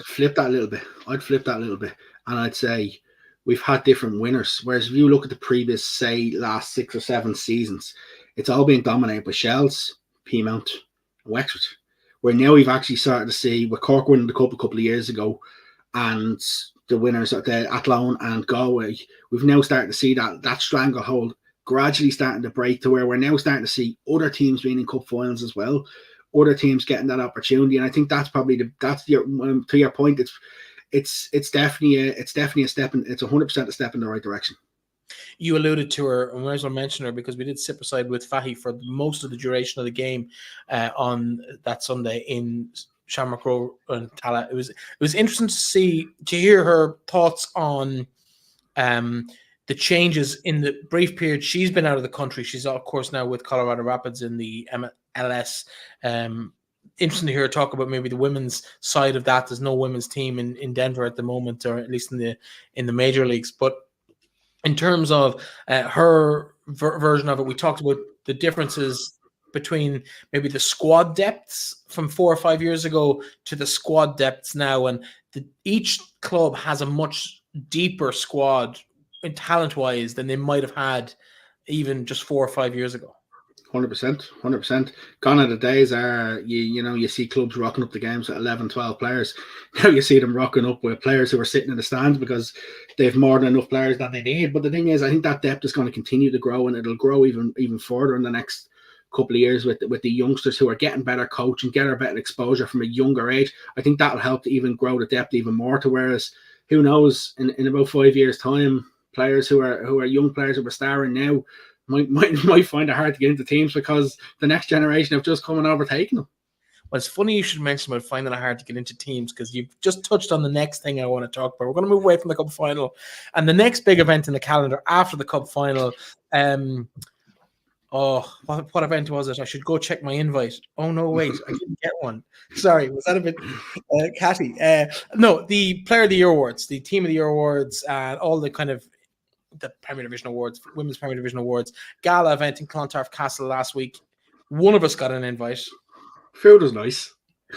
flip that a little bit. And I'd say we've had different winners. Whereas if you look at the previous, say, last 6 or 7 seasons, it's all been dominated by Shels, Peamount, and Wexford. Where now we've actually started to see with Cork winning the cup a couple of years ago, and the winners of the Athlone and Galway, we've now started to see that stranglehold gradually starting to break to where we're now starting to see other teams being in cup finals as well. Other teams getting that opportunity, and I think that's probably to your point. It's definitely a step in. It's 100% a step in the right direction. You alluded to her, and we might as well mention her because we did sit beside with FAI for most of the duration of the game on that Sunday in Shamrock Road and Tala. It was interesting to hear her thoughts on the changes in the brief period she's been out of the country. She's of course now with Colorado Rapids in the MLS. Interesting to hear her talk about maybe the women's side of that. There's no women's team in Denver at the moment, or at least in the major leagues. But in terms of her version of it, we talked about the differences between maybe the squad depths from 4 or 5 years ago to the squad depths now, and each club has a much deeper squad in talent-wise than they might have had even just 4 or 5 years ago. 100%. Gone are the days are you see clubs rocking up the games with 11, 12 players. Now you see them rocking up with players who are sitting in the stands because they've more than enough players than they need. But the thing is, I think that depth is going to continue to grow, and it'll grow even further in the next couple of years with the youngsters who are getting better coaching, getting better exposure from a younger age. I think that'll help to even grow the depth even more. To whereas, who knows, in about 5 years' time, players who are young players who are starring now might find it hard to get into teams because the next generation have just come and overtaken them. Well, it's funny you should mention about finding it hard to get into teams because you've just touched on the next thing I want to talk about. We're going to move away from the Cup final, and the next big event in the calendar after the Cup final. What event was it? I should go check my invite. Oh no, wait, I didn't get one. Sorry, was that a bit catty? No, the Player of the Year awards, the Team of the Year awards, and all the kind of the Premier Division awards, Women's Premier Division awards, gala event in Clontarf Castle last week. One of us got an invite. Food was nice.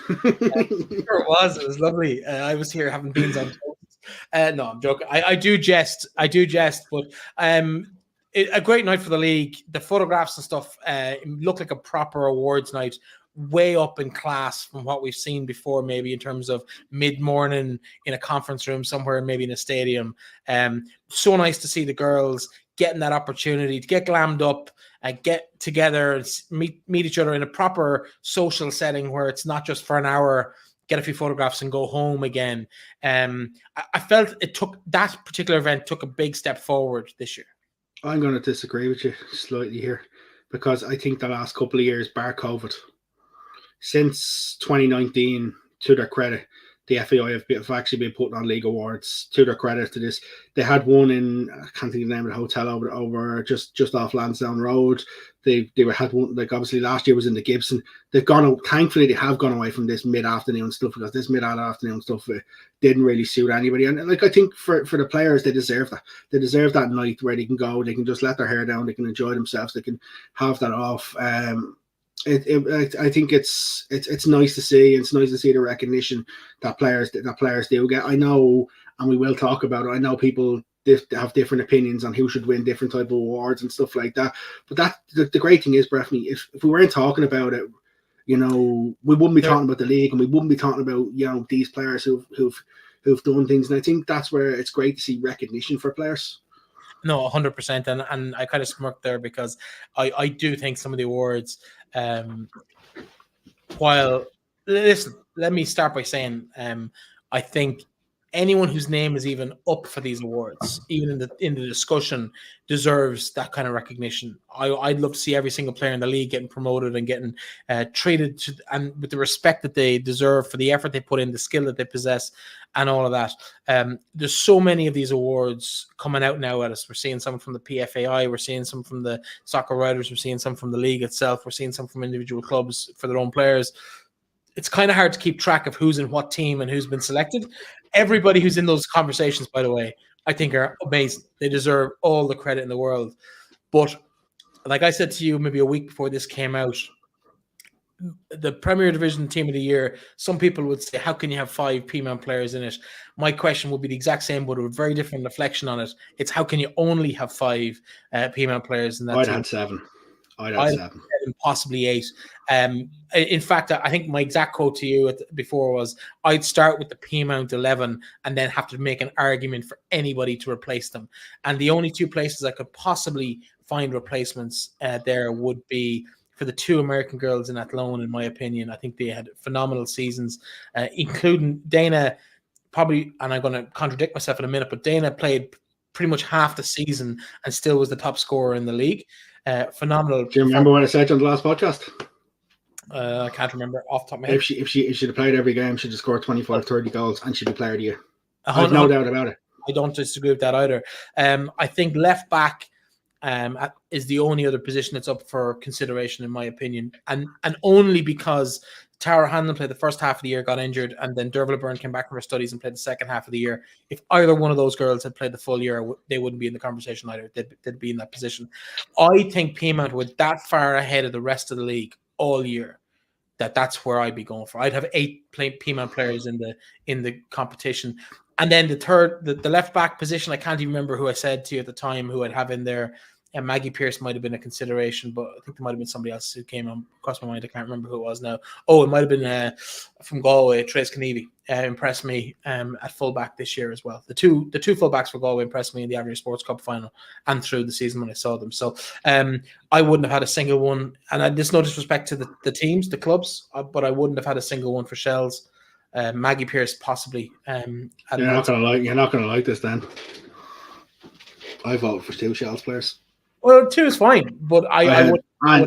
Sure it was. It was lovely. I was here having beans on toast. No, I'm joking. I do jest. But a great night for the league. The photographs and stuff look like a proper awards night, way up in class from what we've seen before, maybe in terms of mid-morning in a conference room somewhere, maybe in a stadium. So nice to see the girls getting that opportunity to get glammed up, get together, and meet each other in a proper social setting where it's not just for an hour, get a few photographs and go home again. I felt that particular event took a big step forward this year. I'm going to disagree with you slightly here because I think the last couple of years, bar COVID, since 2019, to their credit, the FAI have actually been putting on league awards. To their credit to this, they had one in, I can't think of the name of the hotel over just off Lansdowne Road. They had one, like obviously last year was in the Gibson. Thankfully they have gone away from this mid-afternoon stuff because this mid-afternoon stuff didn't really suit anybody. And like I think for the players, they deserve that. They deserve that night where they can go, they can just let their hair down, they can enjoy themselves, they can have that off. I think it's nice to see. It's nice to see the recognition that players do get. I know, and we will talk about it. I know people have different opinions on who should win different type of awards and stuff like that. But the great thing is, Breifne, if we weren't talking about it, we wouldn't be talking about the league, and we wouldn't be talking about these players who've done things. And I think that's where it's great to see recognition for players. No, 100%, and I kind of smirked there because I do think some of the awards. Let me start by saying I think anyone whose name is even up for these awards, even in the discussion, deserves that kind of recognition. I'd love to see every single player in the league getting promoted and getting treated and with the respect that they deserve for the effort they put in, the skill that they possess, and all of that. There's so many of these awards coming out now at us. We're seeing some from the PFAI, we're seeing some from the soccer writers, we're seeing some from the league itself, we're seeing some from individual clubs for their own players. It's kind of hard to keep track of who's in what team and who's been selected. Everybody who's in those conversations, by the way, I think are amazing. They deserve all the credit in the world. But like I said to you maybe a week before this came out, the Premier Division Team of the Year, some people would say, how can you have 5 P-Man players in it? My question would be the exact same, but with a very different reflection on it. It's how can you only have 5 P-Man players in that I'd team? Had 7. I'd had 7. Possibly 8. In fact, I think my exact quote to you before was, I'd start with the P-Mount 11 and then have to make an argument for anybody to replace them. And the only 2 places I could possibly find replacements there would be for the 2 American girls in Athlone, in my opinion. I think they had phenomenal seasons, including Dana, probably, and I'm going to contradict myself in a minute, but Dana played pretty much half the season and still was the top scorer in the league. Phenomenal. Do you remember what I said on the last podcast? I can't remember off the top of my head. If she had played every game, she'd have scored 25, 30 goals and she'd be player of the year. I've no doubt about it. I don't disagree with that either. I think left back is the only other position that's up for consideration, in my opinion, and only because Tara Hanlon played the first half of the year, got injured, and then Dervla Byrne came back from her studies and played the second half of the year. If either one of those girls had played the full year, they wouldn't be in the conversation either. They'd be in that position. I think P-Mount were that far ahead of the rest of the league all year that's where I'd be going for. I'd have 8 P-Mount players in the competition. And then the left back position, I can't even remember who I said to you at the time who I'd have in there. And Maggie Pearce might have been a consideration, but I think there might have been somebody else who came across my mind. I can't remember who it was now. Oh, it might have been from Galway, Trace Kenevi. Impressed me at fullback this year as well. The two fullbacks for Galway impressed me in the Avenue Sports Cup final and through the season when I saw them. So I wouldn't have had a single one, and there's no disrespect to the teams, the clubs, but I wouldn't have had a single one for Shels. Maggie Pearce possibly. You're not gonna like this then. I voted for 2 Shels players. Well, 2 is fine, but I would.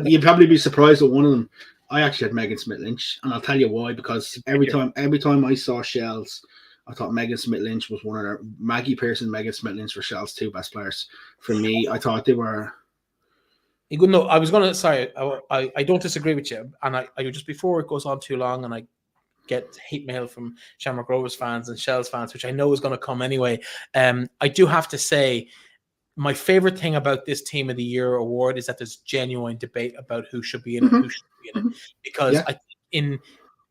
You'd probably be surprised at one of them. I actually had Megan Smith-Lynch, and I'll tell you why. Because every time I saw Shels, I thought Megan Smith-Lynch was one of their Maggie Pearson, Megan Smith-Lynch were Shels' 2 best players. For me, I thought they were. No, I was gonna. Sorry, I don't disagree with you, and I just before it goes on too long, and I get hate mail from Shamrock Rovers fans and Shels fans, which I know is going to come anyway. I do have to say, my favorite thing about this Team of the Year award is that there's genuine debate about who should be in it, who should be in it, because I think in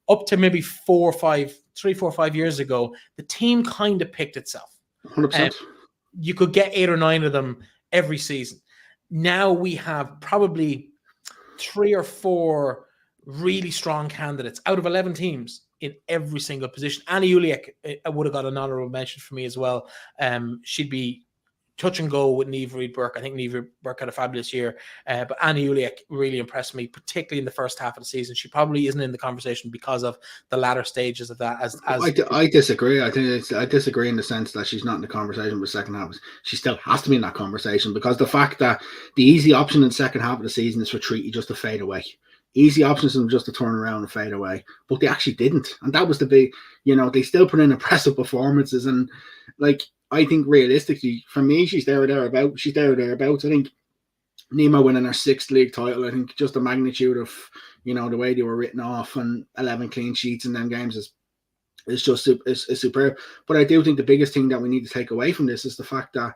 up to maybe 3, 4, 5 years ago, the team kind of picked itself. 100%. You could get 8 or 9 of them every season. Now we have probably 3 or 4 really strong candidates out of 11 teams in every single position. Annie Uliak would have got an honorable mention for me as well. She'd be touch and go with Niamh Reid Burke. I think Niamh Reid Burke had a fabulous year, but Annie Uliak really impressed me, particularly in the first half of the season. She probably isn't in the conversation because of the latter stages of that. I disagree. I disagree in the sense that she's not in the conversation with second half. She still has to be in that conversation, because the fact that the easy option in the second half of the season is for Treaty just to fade away. Easy options and just to turn around and fade away, but they actually didn't, and that was the big. They still put in impressive performances, and I think realistically, for me, she's there or thereabouts. I think Nima winning her 6th league title, I think just the magnitude of the way they were written off and 11 clean sheets in them games is just superb. But I do think the biggest thing that we need to take away from this is the fact that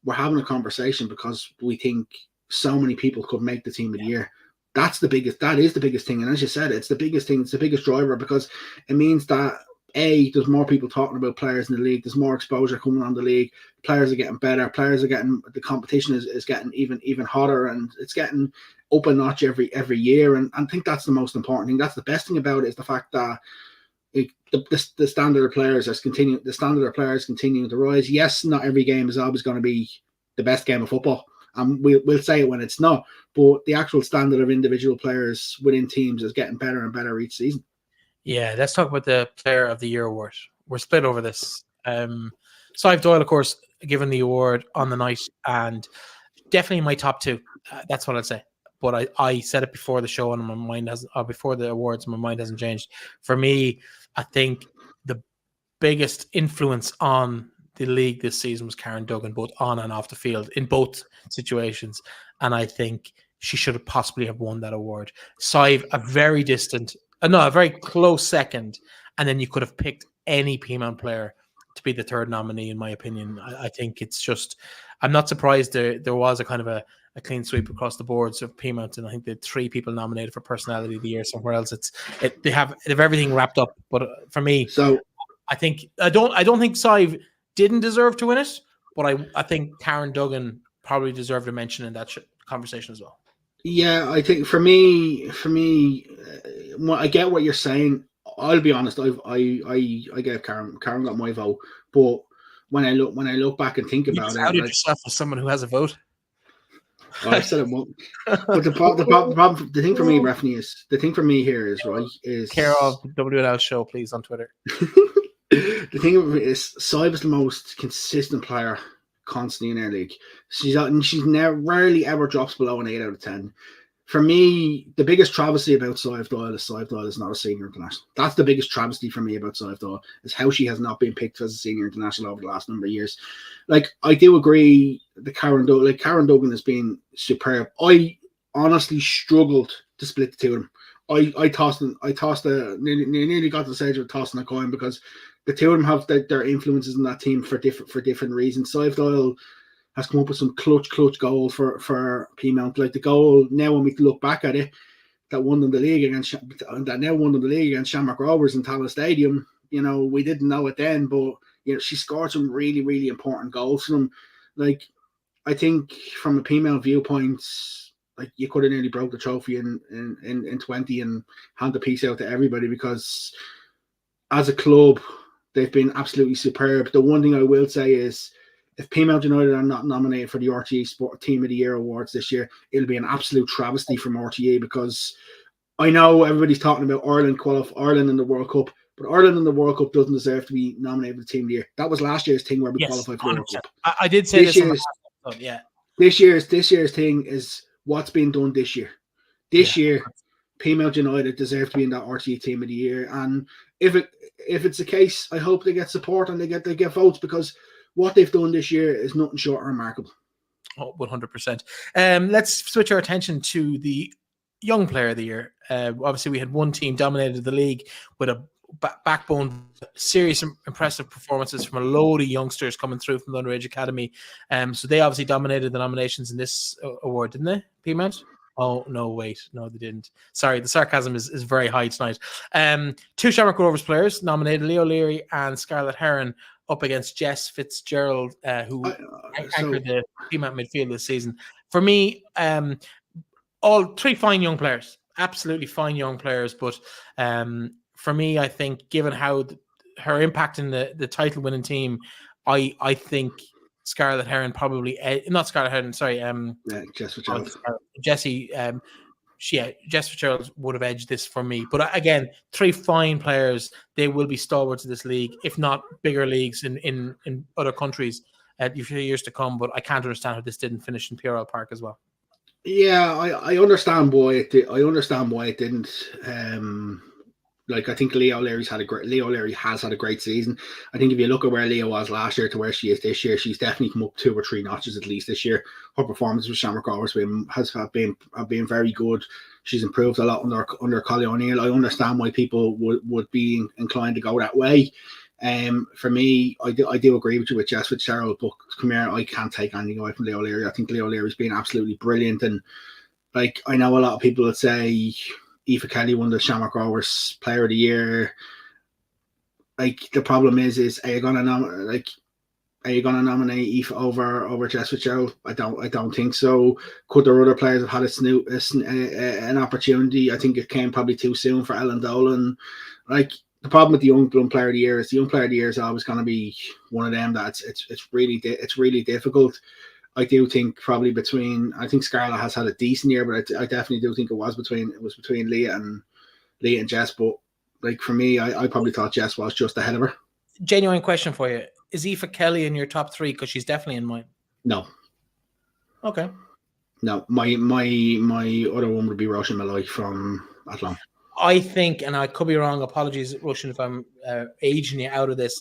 we're having a conversation because we think so many people could make the Team of the Year. That is the biggest thing. And as you said, it's the biggest thing. It's the biggest driver, because it means that there's more people talking about players in the league. There's more exposure coming on the league. Players are getting better. The competition is getting even hotter, and it's getting up a notch every year. And I think that's the most important thing. That's the best thing about it, is the fact that the standard of players is continuing. The standard of players continuing to rise. Yes, not every game is always going to be the best game of football, and we'll say it when it's not. But the actual standard of individual players within teams is getting better and better each season. Yeah, let's talk about the Player of the Year award. We're split over this. Sive Doyle, of course, given the award on the night, and definitely my top 2. That's what I'd say. But I said it before the show, and my mind hasn't. Before the awards, my mind hasn't changed. For me, I think the biggest influence on the league this season was Karen Duggan, both on and off the field, in both situations, and I think she should have possibly have won that award. Sive, a very close second, and then you could have picked any Peamount player to be the third nominee, in my opinion. I think it's just, I'm not surprised there was a kind of a clean sweep across the boards of Peamount, and I think the 3 people nominated for Personality of the Year. Somewhere else, they have everything wrapped up. But for me, so I don't think Sive didn't deserve to win it, but I think Karen Duggan probably deserved a mention in that conversation as well. Yeah, I think for me, I get what you're saying. I'll be honest. I gave Karen got my vote, but when I look back and think about it, outed yourself as someone who has a vote. I said it won't. But the problem, the thing for me, Breifne, the thing for me here is care of WNL Show, please, on Twitter. The thing is, Sive is the most consistent player constantly in our league. She's rarely ever drops below an 8 out of 10. For me, the biggest travesty about Sive Doyle is not a senior international. That's the biggest travesty for me about Sive Doyle, is how she has not been picked as a senior international over the last number of years. I do agree that Karen Duggan has been superb. I honestly struggled to split the 2 of them. I nearly got to the stage of tossing a coin, because the 2 of them have their influences in that team for different reasons. Sive Doyle has come up with some clutch goal for Peamount. The goal now, when we look back at it, that won them the league against Shamrock Rovers in Tallaght Stadium. We didn't know it then, but she scored some really, really important goals for them. I think from a Peamount viewpoint, you could have nearly broke the trophy in 20 and hand the piece out to everybody, because as a club, they've been absolutely superb. The one thing I will say is, if Peamount United are not nominated for the RTE Sport Team of the Year awards this year, it'll be an absolute travesty from RTE, because I know everybody's talking about Ireland in the World Cup, but Ireland in the World Cup doesn't deserve to be nominated for the Team of the Year. That was last year's thing where we qualified for the World Cup. I did say this Yeah. This year's thing is what's being done this year. This year, Peamount United deserve to be in that RTE Team of the Year, and if it's the case, I hope they get support and they get votes, because what they've done this year is nothing short of remarkable. Oh, 100%. Let's switch our attention to the young player of the year. Obviously, we had one team dominated the league with a backbone, serious, impressive performances from a load of youngsters coming through from the underage academy. So they obviously dominated the nominations in this award, didn't they, Peamount? Oh, no, wait. No, they didn't. Sorry, the sarcasm is very high tonight. Two Shamrock Rovers players nominated, Leo Leary and Scarlett Heron, up against Jess Fitzgerald, who anchored the Peamount midfield this season. For me, all three fine young players, absolutely fine young players. But for me, I think, given how her impact in the title-winning team, I think Scarlett Heron probably not Scarlett Heron. Sorry, Jess Fitzgerald. Jess Fitzgerald would have edged this for me. But again, three fine players. They will be stalwarts of this league, if not bigger leagues in other countries a few years to come. But I can't understand how this didn't finish in PRL Park as well. Yeah, I understand why it did. I understand why it didn't. Like, I think Leo Leary has had a great season. I think if you look at where Leo was last year to where she is this year, she's definitely come up 2 or 3 notches at least this year. Her performance with Shamrock Rovers have been very good. She's improved a lot under Colin O'Neill. I understand why people would be inclined to go that way. For me, I do agree with you with Jess Fitzgerald, but come here, I can't take anything away from Leo Leary. I think Leo Leary's been absolutely brilliant, and like, I know a lot of people would say Aoife Kelly won the Shamrock Rovers Player of the Year. Like, the problem is are you gonna nominate Aoife over Jess Fitzgerald? I don't think so. Could there other players have had an opportunity? I think it came probably too soon for Ellen Dolan. Like, the problem with the Young Player of the Year is the Young Player of the Year is always going to be one of them that's it's really difficult. I do think probably I think Scarlett has had a decent year, but I definitely do think it was between Leah and Jess. But like, for me, I probably thought Jess was just ahead of her. Genuine question for you: is Aoife Kelly in your top 3? Because she's definitely in mine. No. Okay. No, my other one would be Roisin Malloy from Athlone. I think, and I could be wrong, apologies, Roisin, if I'm aging you out of this.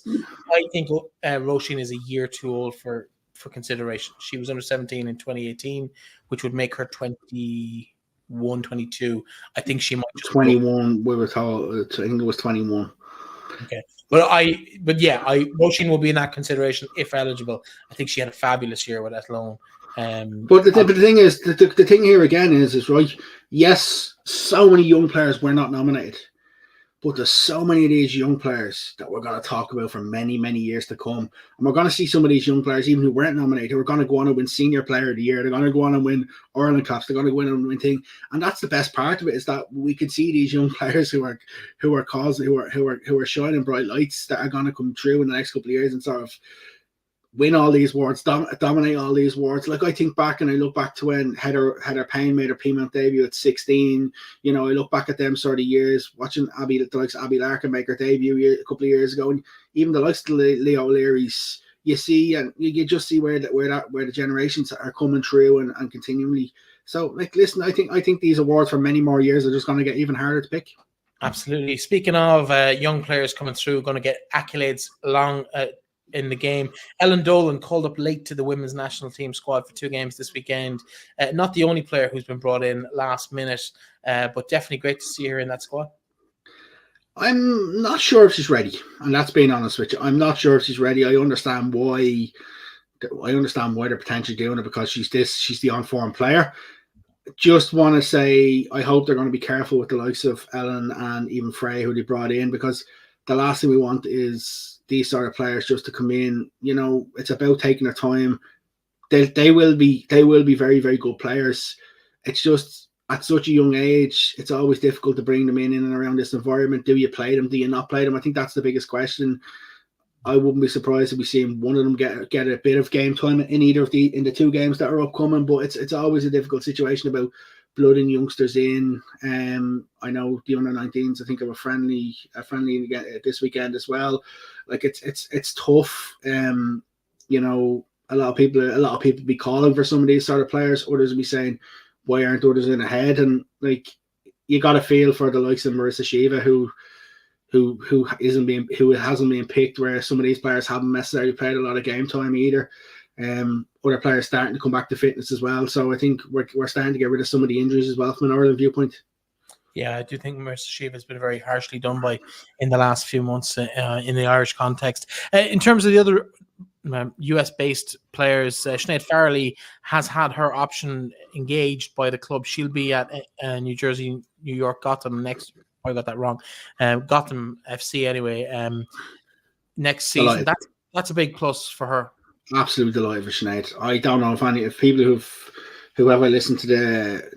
I think Roisin is a year too old for consideration. She was under 17 in 2018, which would make her 21, 22. I think she might just 21. We were told, I think it was 21. Okay. Roisin will be in that consideration if eligible. I think she had a fabulous year with Athlone. But the thing is, the thing here again is right. Yes, so many young players were not nominated, but there's so many of these young players that we're going to talk about for many, many years to come. And we're going to see some of these young players, even who weren't nominated, who are going to go on and win Senior Player of the Year. They're going to go on and win Ireland Cups. They're going to go on and win thing. And that's the best part of it, is that we can see these young players who are shining bright lights that are going to come through in the next couple of years and sort of win all these awards, dominate all these awards. Like, I think back and I look back to when Heather Payne made her Peamount debut at 16. You know, I look back at them sort of years, watching the likes of Abby Larkin make her debut a couple of years ago, and even the likes of Leo Leary's. You see, and you just see where the generations are coming through and continually. So, like, listen, I think these awards for many more years are just going to get even harder to pick. Absolutely. Speaking of young players coming through, going to get accolades along in the game. Ellen Dolan called up late to the women's national team squad for 2 games this weekend. Not the only player who's been brought in last minute, but definitely great to see her in that squad. I'm not sure if she's ready, and that's being honest with you. I'm not sure if she's ready. I understand why they're potentially doing it, because she's the on-form player. Just want to say, I hope they're going to be careful with the likes of Ellen and even Frey, who they brought in, because the last thing we want is these sort of players just to come in. You know, it's about taking their time. They will be very, very good players. It's just at such a young age, it's always difficult to bring them in and around this environment. Do you play them? Do you not play them? I think that's the biggest question. I wouldn't be surprised if we see one of them get a bit of game time in either of the 2 games that are upcoming. But it's always a difficult situation about blooding youngsters in. I know the under-19s, I think, of a friendly this weekend as well. Like, it's tough. You know, a lot of people be calling for some of these sort of players. Others will be saying, why aren't others in ahead? And like, you got to feel for the likes of Marissa Shiva, who hasn't been picked, where some of these players haven't necessarily played a lot of game time either. Other players starting to come back to fitness as well. So I think we're starting to get rid of some of the injuries as well from an Ireland viewpoint. Yeah, I do think Marissa Shiva has been very harshly done by in the last few months in the Irish context. In terms of the other US-based players, Sinead Farrelly has had her option engaged by the club. She'll be at New Jersey, New York, Gotham next. I got that wrong. Gotham FC anyway. Next season. Delighted. That's a big plus for her. Absolutely delighted for Sinead. I don't know if people who ever listened to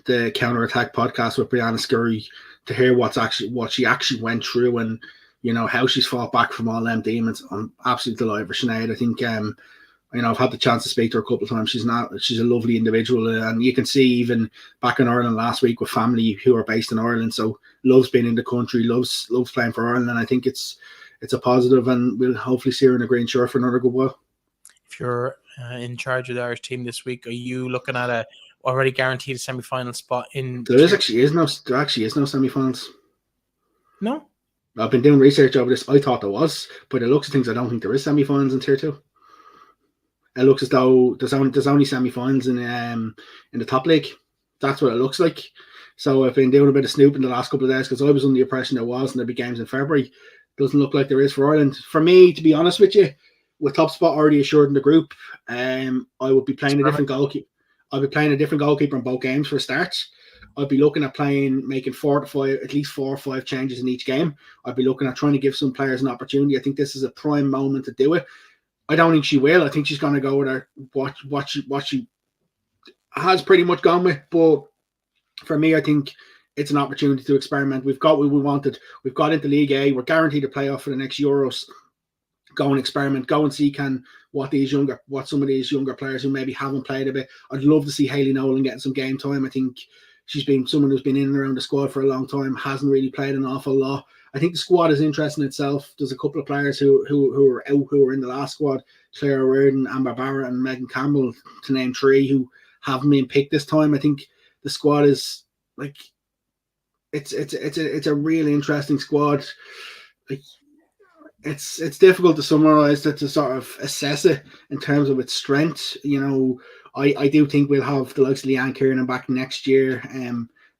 the Counter Attack podcast with Brianna Scurry to hear what she actually went through, and you know how she's fought back from all them demons. I'm absolutely delighted for Sinead. I think I've had the chance to speak to her a couple of times. She's a lovely individual, and you can see even back in Ireland last week with family who are based in Ireland. So loves being in the country, loves playing for Ireland, and I think it's a positive, and we'll hopefully see her in a green shirt for another good while. If you're in charge of the Irish team this week, are you looking at a already guaranteed semi-final spot in? There actually is no semi-finals. No, I've been doing research over this. I thought there was, but it looks of things, I don't think there is semi-finals in Tier 2. It looks as though there's only semi-finals in the top league. That's what it looks like. So I've been doing a bit of snooping the last couple of days because I was under the impression there was, and there'd be games in February. Doesn't look like there is for Ireland. For me, to be honest with you, with top spot already assured in the group, I would be playing a different goalkeeper. I'd be playing a different goalkeeper in both games for a start. I'd be looking at making 4 or 5 changes in each game. I'd be looking at trying to give some players an opportunity. I think this is a prime moment to do it. I don't think she will. I think she's going to go with her what she has pretty much gone with. But for me, I think it's an opportunity to experiment. We've got what we wanted. We've got into League A. We're guaranteed a playoff for the next Euros. Go and experiment. Go and see what some of these younger players who maybe haven't played a bit. I'd love to see Hayley Nolan getting some game time. I think she's been someone who's been in and around the squad for a long time, hasn't really played an awful lot. I think the squad is interesting itself. There's a couple of players who are out, who are in the last squad: Claire Reardon, Amber Barrett, and Megan Campbell, to name 3, who haven't been picked this time. I think the squad is like it's a really interesting squad. Like, it's difficult to summarize it, to sort of assess it in terms of its strength. You know, I do think we'll have the likes of Leanne Kiernan back next year.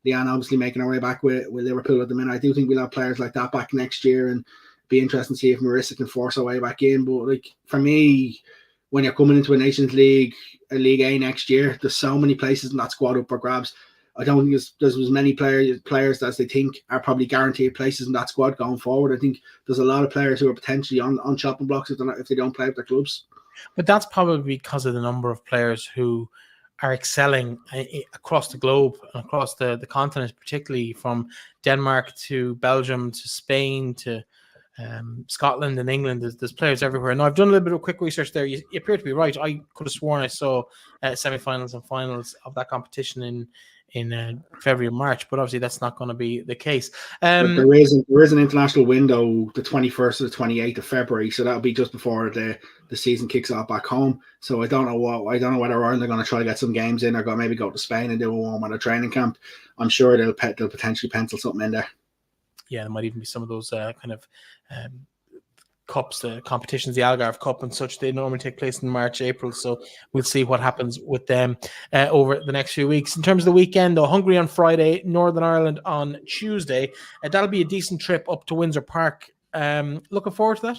Leanne obviously making her way back with Liverpool at the minute. I do think we'll have players like that back next year, and be interesting to see if Marissa can force her way back in. But like, for me, when you're coming into a Nations League, a League A next year, there's so many places in that squad up for grabs. I don't think there's as many players as they think are probably guaranteed places in that squad going forward. I think there's a lot of players who are potentially on chopping blocks if they don't play with their clubs. But that's probably because of the number of players who are excelling across the globe and across the continent, particularly from Denmark to Belgium to Spain to Scotland and England. There's players everywhere. Now, I've done a little bit of quick research there. You appear to be right. I could have sworn I saw semi-finals and finals of that competition in February and March, but obviously that's not going to be the case. There is an international window, the 21st to the 28th of February, so that'll be just before the season kicks off back home. So I don't know whether Ireland are going to try to get some games in, or maybe go to Spain and do a warm at a training camp. I'm sure they'll potentially pencil something in there. Yeah, there might even be some of those kind of cups, the competitions, the Algarve Cup and such. They normally take place in March, April. So we'll see what happens with them over the next few weeks. In terms of the weekend, though, Hungary on Friday, Northern Ireland on Tuesday. That'll be a decent trip up to Windsor Park. Looking forward to that.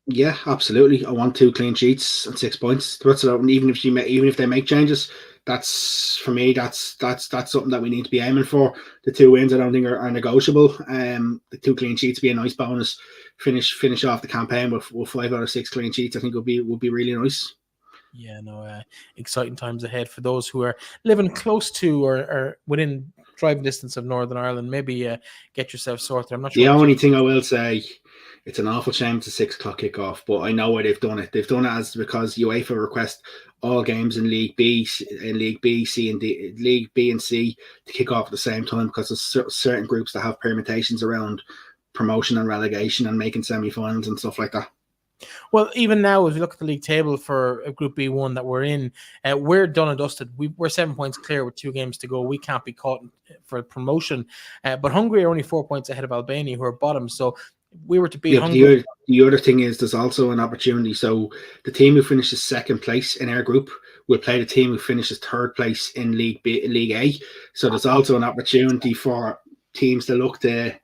Yeah, absolutely. I want 2 clean sheets and 6 points. That's it. And even if they make changes, that's for me. That's something that we need to be aiming for. The 2 wins, I don't think are negotiable. The 2 clean sheets be a nice bonus. Finish off the campaign with 5 out of 6 clean sheets. I think would be really nice. Yeah, no, exciting times ahead for those who are living close to or within driving distance of Northern Ireland. Maybe get yourself sorted. I'm not sure. The only thing I will say, it's an awful shame it's a 6 o'clock kickoff, but I know why they've done it. They've done it as because UEFA request all games in League B, C, and D, League B and C to kick off at the same time, because there's certain groups that have permutations around promotion and relegation and making semi-finals and stuff like that. Well, even now, as we look at the league table for Group B1 that we're in, we're done and dusted. We're 7 points clear with 2 games to go. We can't be caught for promotion. But Hungary are only 4 points ahead of Albania, who are bottom. So we were to beat Hungary. The other thing is there's also an opportunity. So the team who finishes second place in our group will play the team who finishes third place in League A. So there's also an opportunity for teams to look to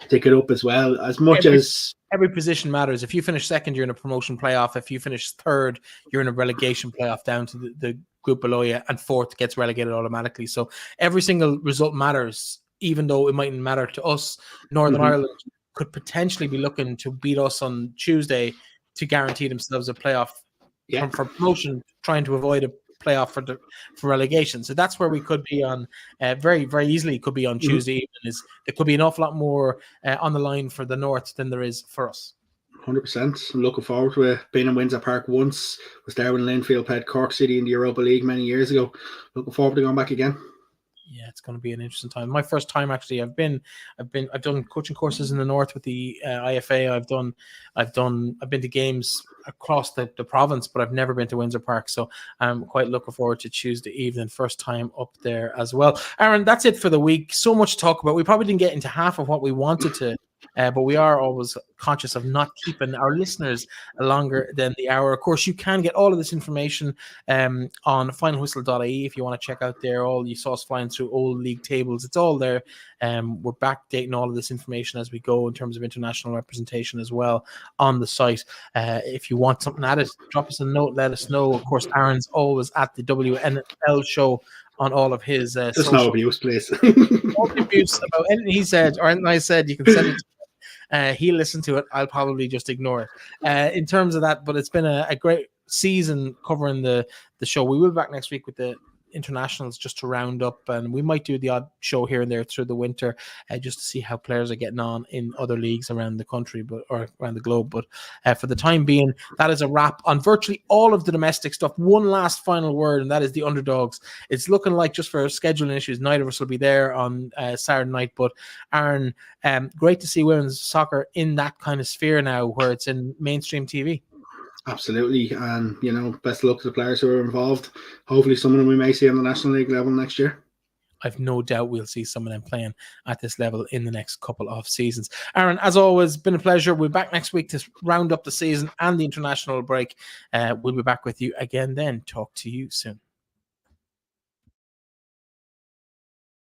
get up as well. As much as every position matters. If you finish second, you're in a promotion playoff. If you finish third, you're in a relegation playoff down to the group below you, and fourth gets relegated automatically. So every single result matters, even though it mightn't matter to us. Northern Ireland could potentially be looking to beat us on Tuesday to guarantee themselves a playoff for promotion, trying to avoid a playoff for relegation. So that's where we could be on very, very easily could be on Tuesday evening. There could be an awful lot more on the line for the North than there is for us. 100%. I'm looking forward to it. Been in Windsor Park once, was there when Linfield played Cork City in the Europa League many years ago. Looking forward to going back again. Yeah, it's going to be an interesting time. My first time actually. I've done coaching courses in the North with the IFA. I've been to games across the province, but I've never been to Windsor Park. So I'm quite looking forward to Tuesday evening, first time up there as well. Aaron, that's it for the week. So much to talk about. We probably didn't get into half of what we wanted to. But we are always conscious of not keeping our listeners longer than the hour. Of course, you can get all of this information on finalwhistle.ie if you want to check out there. All you saw us flying through old league tables. It's all there. We're backdating all of this information as we go in terms of international representation as well on the site. If you want something added, drop us a note, let us know. Of course, Aaron's always at the WNL Show on all of his There's no abuse, please. No abuse about anything he said or anything I said. You can send it to him. He'll listen to it. I'll probably just ignore it in terms of that. But it's been a great season covering the show. We will be back next week with the internationals just to round up, and we might do the odd show here and there through the winter just to see how players are getting on in other leagues around the country or around the globe. But for the time being, that is a wrap on virtually all of the domestic stuff. One last final word, and that is the underdogs. It's looking like, just for scheduling issues, neither of us will be there on Saturday night. But Aaron, great to see women's soccer in that kind of sphere now where it's in mainstream TV. Absolutely, and best of luck to the players who are involved. Hopefully some of them we may see on the National League level next year. I've no doubt we'll see some of them playing at this level in the next couple of seasons. Aaron, as always, been a pleasure. We'll be back next week to round up the season and the international break. We'll be back with you again then. Talk to you soon.